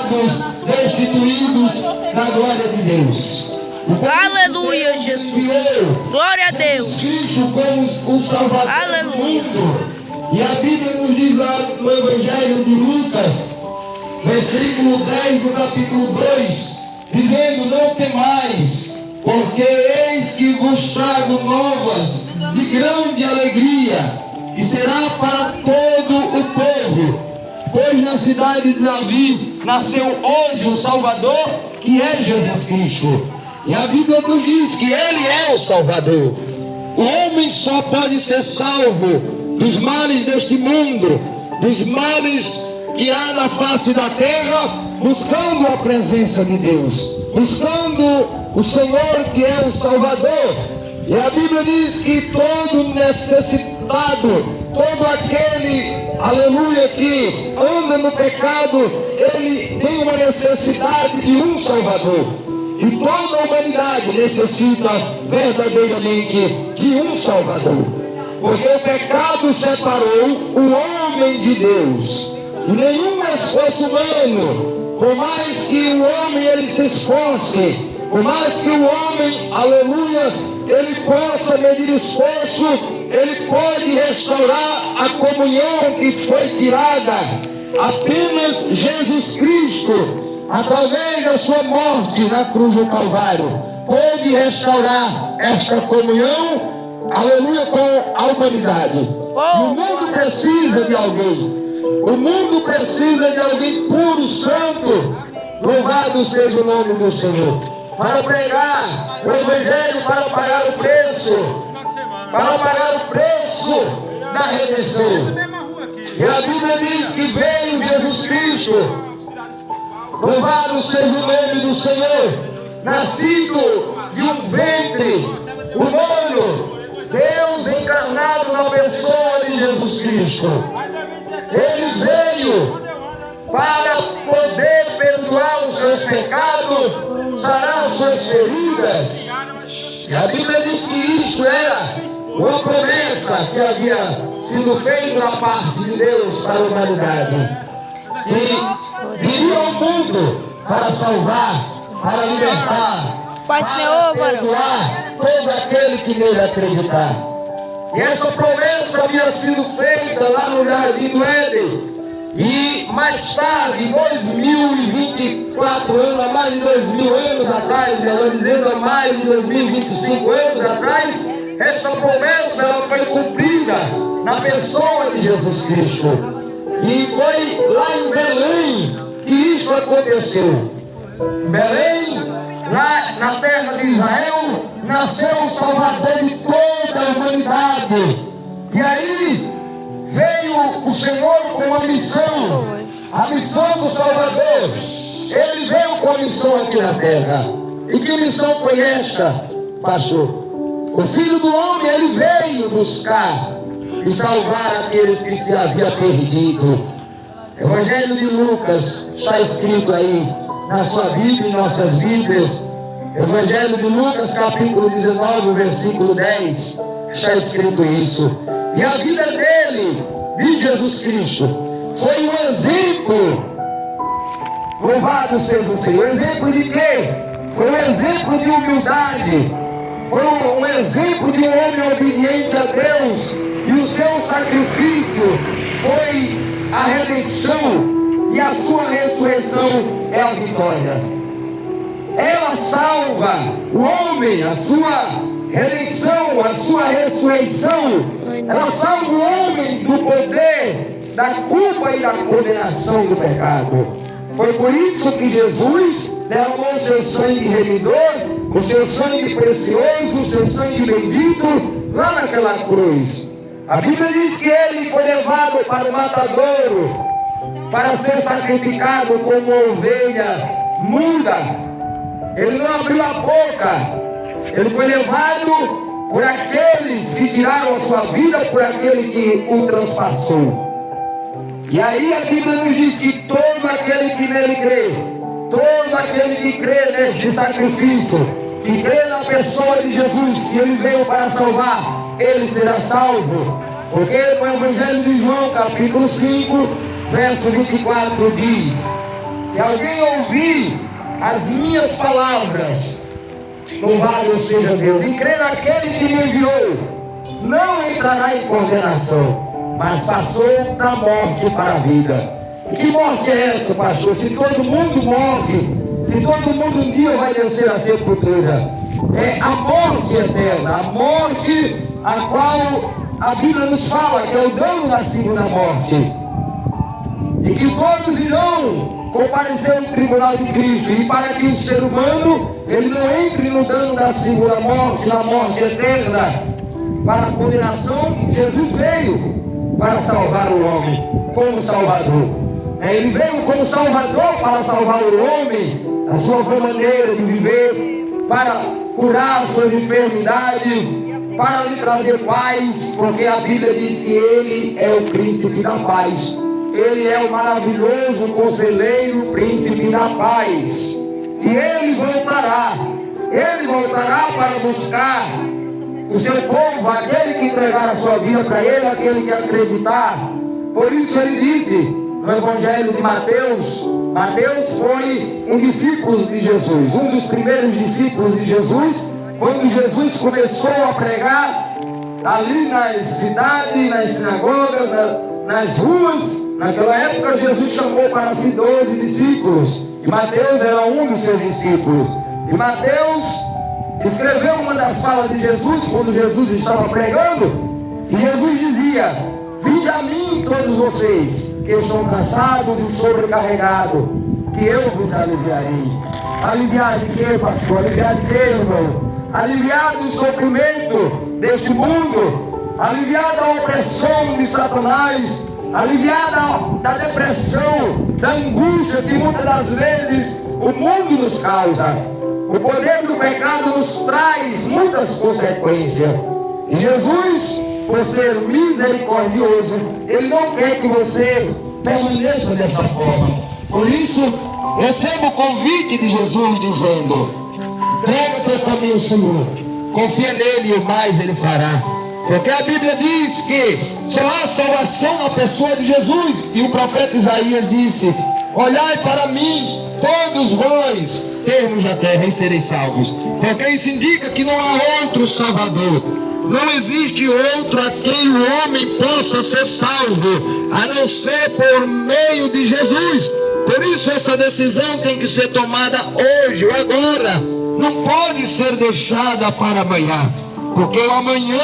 pecados destituídos da glória de Deus. Aleluia, Jesus. Glória a Deus. Cristo como o Salvador. Aleluia. Do mundo. E a Bíblia nos diz lá no Evangelho de Lucas, versículo 10 do capítulo 2, dizendo: não temais, porque eis que vos trago novas de grande alegria, que será para todo o povo. Pois na cidade de Davi nasceu hoje o Salvador, que é Jesus Cristo. E a Bíblia nos diz que Ele é o Salvador. O homem só pode ser salvo dos males deste mundo, dos males que há na face da terra, buscando a presença de Deus, buscando o Senhor que é o Salvador. E a Bíblia diz que todo necessitado, todo aquele, aleluia, que anda no pecado, ele tem uma necessidade de um Salvador. E toda a humanidade necessita verdadeiramente de um Salvador. Porque o pecado separou o homem de Deus. E nenhum esforço humano, por mais que o homem ele se esforce, por mais que o homem, aleluia, ele possa medir esforço, ele pode restaurar a comunhão que foi tirada. Apenas Jesus Cristo, através da sua morte na cruz do Calvário, pode restaurar esta comunhão, aleluia, com a humanidade. E o mundo precisa de alguém. O mundo precisa de alguém puro, santo. Louvado seja o nome do Senhor. Para pregar o Evangelho, para pagar o preço. Para pagar o preço da redenção. E a Bíblia diz que veio Jesus Cristo. Louvado seja o nome do Senhor. Nascido de um ventre humano, Deus encarnado na pessoa de Jesus Cristo. Ele veio para poder perdoar os seus pecados, sarar as suas feridas. E a Bíblia diz que isto era uma promessa que havia sido feita da parte de Deus para a humanidade, que viria ao mundo para salvar, para libertar, Pai, Senhor, para perdoar todo aquele que nele acreditar. E essa promessa havia sido feita lá no Jardim do Éden. E mais tarde, 2024 anos, há mais de 2000 anos atrás, melhor dizendo, há mais de 2025 anos atrás, esta promessa ela foi cumprida na pessoa de Jesus Cristo. E foi lá em Belém que isto aconteceu. Em Belém, lá na terra de Israel, nasceu o Salvador de toda a humanidade. E aí veio o Senhor com uma missão, a missão do Salvador. Ele veio com a missão aqui na terra. E que missão foi esta, pastor? O Filho do Homem, ele veio buscar e salvar aqueles que se havia perdido. Evangelho de Lucas está escrito aí na sua Bíblia, em nossas Bíblias. Evangelho de Lucas, capítulo 19, versículo 10, está escrito isso. E a vida dele, de Jesus Cristo, foi um exemplo. Louvado seja o Senhor. Exemplo de quê? Foi um exemplo de humildade. Foi um exemplo de um homem obediente a Deus. E o seu sacrifício foi a redenção. E a sua ressurreição é a vitória. Ela salva o homem, a sua redenção, a sua ressurreição. Ela salva o homem do poder, da culpa e da condenação do pecado. Foi por isso que Jesus derramou o seu sangue remidor, o seu sangue precioso, o seu sangue bendito, lá naquela cruz. A Bíblia diz que ele foi levado para o matadouro, para ser sacrificado como uma ovelha muda. Ele não abriu a boca. Ele foi levado por aqueles que tiraram a sua vida, por aquele que o transpassou. E aí a Bíblia nos diz que todo aquele que nele crê, todo aquele que crê neste sacrifício, que crê na pessoa de Jesus, que ele veio para salvar, ele será salvo. Porque no Evangelho de João, capítulo 5, verso 24 diz: Se alguém ouvir as minhas palavras, louvado seja Deus, e crer naquele que me enviou, não entrará em condenação, mas passou da morte para a vida. E que morte é essa, pastor? Se todo mundo morre, se todo mundo um dia vai descer a sepultura, é a morte eterna, a morte a qual a Bíblia nos fala que é o dano da segunda morte, e que todos irão comparecer no tribunal de Cristo, e para que o ser humano ele não entre no dano da segunda morte, na morte eterna, para a condenação, Jesus veio para salvar o homem como Salvador. Ele veio como Salvador para salvar o homem da sua maneira de viver, para curar suas enfermidades, para lhe trazer paz, porque a Bíblia diz que Ele é o príncipe da paz. Ele é o maravilhoso conselheiro, príncipe da paz. E Ele voltará para buscar o seu povo, aquele que entregar a sua vida para Ele, aquele que acreditar. Por isso Ele disse no Evangelho de Mateus, Mateus foi um discípulo de Jesus, um dos primeiros discípulos de Jesus, quando Jesus começou a pregar ali nas cidades, nas sinagogas, nas ruas. Naquela época Jesus chamou para si 12 discípulos, e Mateus era um dos seus discípulos. E Mateus escreveu uma das falas de Jesus quando Jesus estava pregando, e Jesus dizia: vinde a mim todos vocês que estão cansados e sobrecarregados, que eu vos aliviarei. Aliviar de quê, pastor? Aliviar de quê, irmão? Aliviar do sofrimento deste mundo, aliviar da opressão de Satanás, aliviar da depressão, da angústia que muitas das vezes o mundo nos causa. O poder do pecado nos traz muitas consequências. E Jesus, por ser misericordioso, Ele não quer que você permaneça desta forma. Por isso, receba o convite de Jesus dizendo: entrega teu caminho ao Senhor, confia nele e o mais Ele fará. Porque a Bíblia diz que só há salvação na pessoa de Jesus. E o profeta Isaías disse: olhai para mim, todos vós, termos na terra, e sereis salvos. Porque isso indica que não há outro Salvador. Não existe outro a quem o homem possa ser salvo, a não ser por meio de Jesus. Por isso essa decisão tem que ser tomada hoje ou agora. Não pode ser deixada para amanhã, porque o amanhã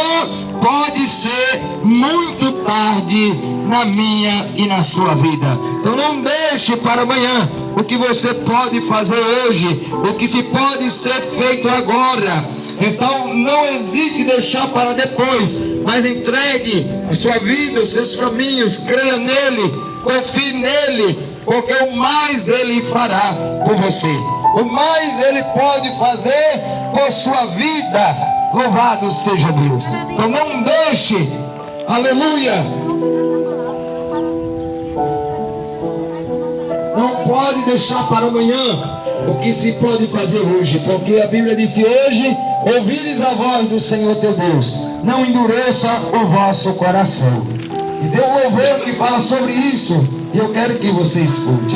pode ser muito tarde na minha e na sua vida. Então não deixe para amanhã o que você pode fazer hoje, o que se pode ser feito agora. Então não hesite em deixar para depois, mas entregue a sua vida, os seus caminhos, creia nele, confie nele, porque o mais Ele fará por você, o mais Ele pode fazer por sua vida. Louvado seja Deus. Então não deixe, aleluia, não pode deixar para amanhã o que se pode fazer hoje, porque a Bíblia disse: hoje ouvides a voz do Senhor teu Deus, não endureça o vosso coração. E tem um louvor que fala sobre isso, e eu quero que você escute.